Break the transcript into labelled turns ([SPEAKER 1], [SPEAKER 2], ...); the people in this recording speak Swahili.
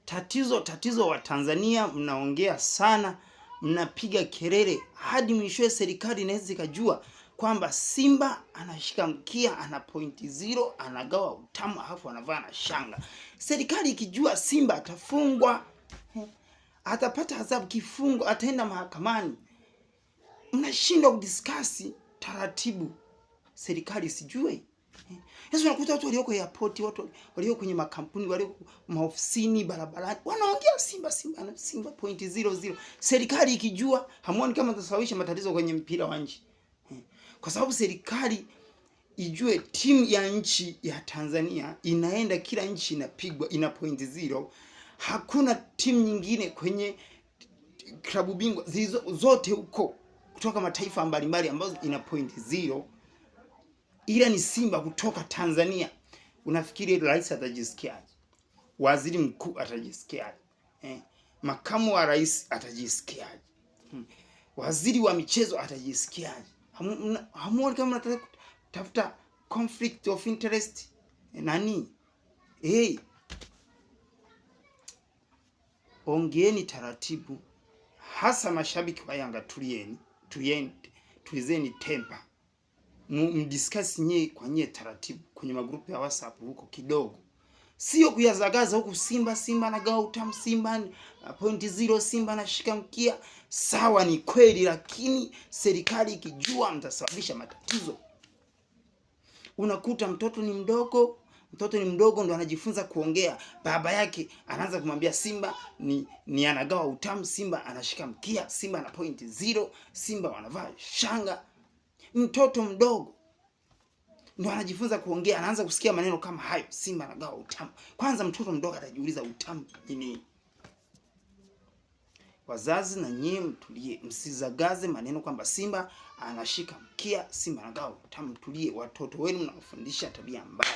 [SPEAKER 1] Tatizo wa Tanzania mnaongea sana, mnapiga kelele hadi mwishowe serikali inaweza ikajua kwamba Simba anashika mkia, ana pointi 0, anagawa utamu, alafu anavaa na shanga. Serikali ikijua Simba atafungwa, atapata adhabu, kifungo, ataenda mahakamani. Mnashindwa kudiscuss taratibu, serikali sijue. Yesu, unakuta watu walioko airport, watu walioko kwenye makampuni, walioko maofisini, barabarani, wanaongea Simba pointi 00. Serikali ikijua, hamuoni kama tasawisha matatizo kwenye mpira wa nchi? Kwa sababu serikali ijue timu ya nchi ya Tanzania inaenda, kila nchi inapigwa, ina pointi 0. Hakuna timu nyingine kwenye klabu bingwa zote huko kutoka mataifa mbalimbali ambazo ina pointi 0. Ila ni Simba kutoka Tanzania. Unafikiri rais atajisikiaje? Waziri mkuu atajisikiaje? Makamu wa rais atajisikiaje? Waziri wa michezo atajisikiaje? Hamuoni kama mnataka kutafuta conflict of interest? Nani? Ongeeni taratibu, hasa mashabiki wa Yanga, tulizeni temper. Mdiscuss nye kwa nye taratibu kwenye magrupu ya WhatsApp huko kidogo. Sio kuyazagaza huku Simba anagawa utamu, Simba pointi 0, Simba anashika mkia. Sawa, ni kweli, lakini serikali ikijua mtasababisha matatizo. Unakuta mtoto ni mdogo ndo anajifunza kuongea, baba yake anaanza kumwambia Simba ni anagawa utamu, Simba anashika mkia, Simba ana pointi 0, Simba wanavaa shanga. Mtoto mdogo ndo anajifunza kuongea, anaanza kusikia maneno kama hayo, Simba anagawa utamu. Kwanza mtoto mdogo atajiuliza utamu ni nini? Wazazi na nyinyi mtulie, msizagaze maneno kwamba Simba anashika mkia, Simba anagawa utamu. Mtulie, watoto wenu mnawafundisha tabia mbaya.